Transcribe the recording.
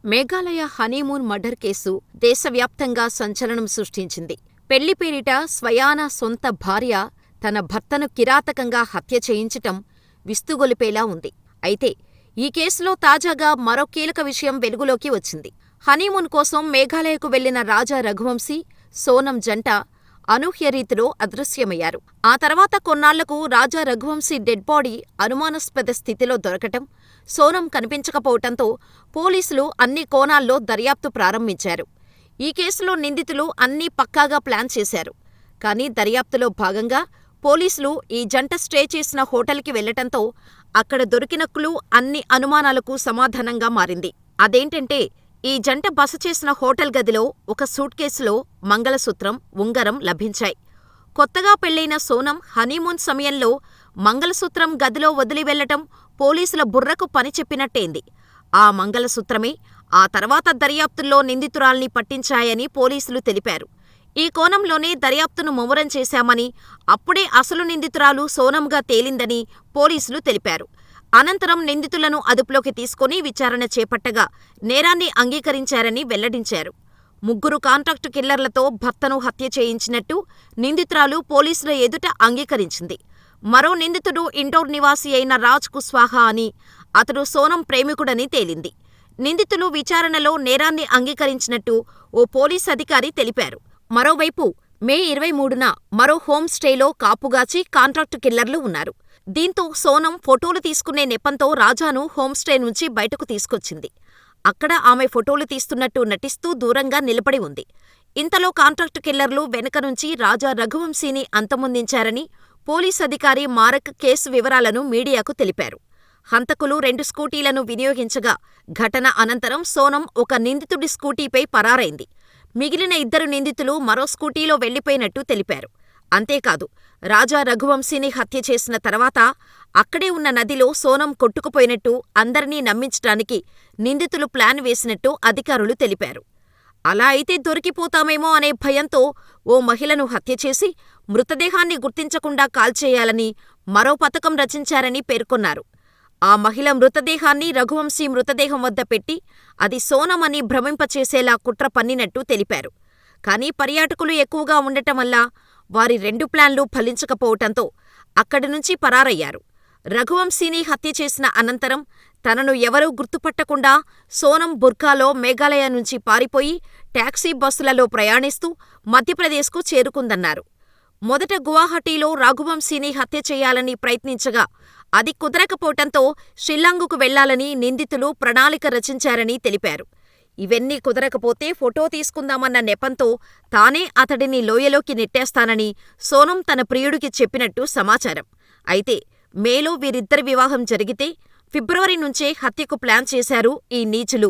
Meghalaya honeymoon murder case దేశవ్యాప్తంగా సంచలనం సృష్టించింది. పెళ్లి పేరిట స్వయాన సొంత భార్య తన భర్తను కిరాతకంగా హత్య చేయించటం విస్తుగొలిపేలా ఉంది. అయితే ఈ కేసులో తాజాగా మరో కీలక విషయం వెలుగులోకి వచ్చింది. హనీమూన్ కోసం మేఘాలయకు వెళ్లిన రాజా రఘువంశీ, సోనం జంట అనూహ్య రీతిలో అదృశ్యమయ్యారు. ఆ తర్వాత కొన్నాళ్లకు రాజా రఘువంశీ డెడ్ బాడీ అనుమానాస్పద స్థితిలో దొరకటం, సోనం కనిపించకపోవటంతో పోలీసులు అన్ని కోణాల్లో దర్యాప్తు ప్రారంభించారు. ఈ కేసులో నిందితులు అన్నీ పక్కాగా ప్లాన్ చేశారు. కానీ దర్యాప్తులో భాగంగా పోలీసులు ఈ జంట స్టే చేసిన హోటల్కి వెళ్లటంతో అక్కడ దొరికిన క్లూ అన్ని అనుమానాలకు సమాధానంగా మారింది. అదేంటంటే, ఈ జంట బస చేసిన హోటల్ గదిలో ఒక సూట్ కేసులో మంగళసూత్రం, ఉంగరం లభించాయి. కొత్తగా పెళ్లైన సోనం హనీమూన్ సమయంలో మంగళసూత్రం గదిలో వదిలి వెళ్లటం పోలీసుల బుర్రకు పని చెప్పినట్టేంది. ఆ మంగళసూత్రమే ఆ తర్వాత దర్యాప్తుల్లో నిందితురాల్ని పట్టించాయని పోలీసులు తెలిపారు. ఈ కోణంలోనే దర్యాప్తును ముమ్మరం చేశామని, అప్పుడే అసలు నిందితురాలు సోనంగా తేలిందని పోలీసులు తెలిపారు. అనంతరం నిందితులను అదుపులోకి తీసుకుని విచారణ చేపట్టగా నేరాన్ని అంగీకరించారని వెల్లడించారు. ముగ్గురు కాంట్రాక్టు కిల్లర్లతో భర్తను హత్య చేయించినట్టు నిందితురాలు పోలీసుల ఎదుట అంగీకరించింది. మరో నిందితుడు ఇండోర్ నివాసి అయిన రాజ్ కుష్వాహా అని, అతడు సోనం ప్రేమికుడని తేలింది. నిందితులు విచారణలో నేరాన్ని అంగీకరించినట్టు ఓ పోలీస్ అధికారి తెలిపారు. మరోవైపు మే 23న మరో హోమ్ స్టేలో కాపుగాచి కాంట్రాక్టు కిల్లర్లు ఉన్నారు. దీంతో సోనం ఫోటోలు తీసుకునే నెపంతో రాజాను హోంస్టే నుంచి బయటకు తీసుకొచ్చింది. అక్కడ ఆమె ఫోటోలు తీస్తున్నట్టు నటిస్తూ దూరంగా నిలబడి ఉంది. ఇంతలో కాంట్రాక్టు కిల్లర్లు వెనుక నుంచి రాజా రఘువంశీని అంతమొందించారని పోలీస్ అధికారి మారక్ కేసు వివరాలను మీడియాకు తెలిపారు. హంతకులు 2 స్కూటీలను వినియోగించగా ఘటన అనంతరం సోనం ఒక నిందితుడి స్కూటీపై పరారైంది. మిగిలిన 2 నిందితులు మరో స్కూటీలో వెళ్లిపోయినట్టు తెలిపారు. అంతేకాదు, రాజా రఘువంశీని హత్య చేసిన తర్వాత అక్కడే ఉన్న నదిలో సోనం కొట్టుకుపోయినట్టు అందరినీ నమ్మించటానికి నిందితులు ప్లాన్ వేసినట్టు అధికారులు తెలిపారు. అలా అయితే దొరికిపోతామేమో అనే భయంతో ఓ మహిళను హత్యచేసి మృతదేహాన్ని గుర్తించకుండా కాల్చేయాలని మరో పథకం రచించారని పేర్కొన్నారు. ఆ మహిళ మృతదేహాన్ని రఘువంశీ మృతదేహం వద్ద పెట్టి అది సోనం అని భ్రమింపచేసేలా కుట్ర పన్నినట్టు తెలిపారు. కానీ పర్యాటకులు ఎక్కువగా ఉండటం వల్ల వారి 2 ప్లాన్లు ఫలించకపోవటంతో అక్కడి నుంచి పరారయ్యారు. రఘువంశీని హత్య చేసిన అనంతరం తనను ఎవరూ గుర్తుపట్టకుండా సోనం బుర్కాలో మేఘాలయ నుంచి పారిపోయి టాక్సీ బస్సులలో ప్రయాణిస్తూ మధ్యప్రదేశ్కు చేరుకుందన్నారు. మొదట గువాహటీలో రఘువంశీని హత్య చేయాలని ప్రయత్నించగా అది కుదరకపోవటంతో షిల్లాంగుకు వెళ్లాలని నిందితులు ప్రణాళిక రచించారని తెలిపారు. ఇవన్నీ కుదరకపోతే ఫోటో తీసుకుందామన్న నెపంతో తానే అతడిని లోయలోకి నెట్టేస్తానని సోనం తన ప్రియుడికి చెప్పినట్టు సమాచారం. అయితే మేలో వీరిద్దరి వివాహం జరిగితే ఫిబ్రవరి నుంచే హత్యకు ప్లాన్ చేశారు ఈ నీచులు.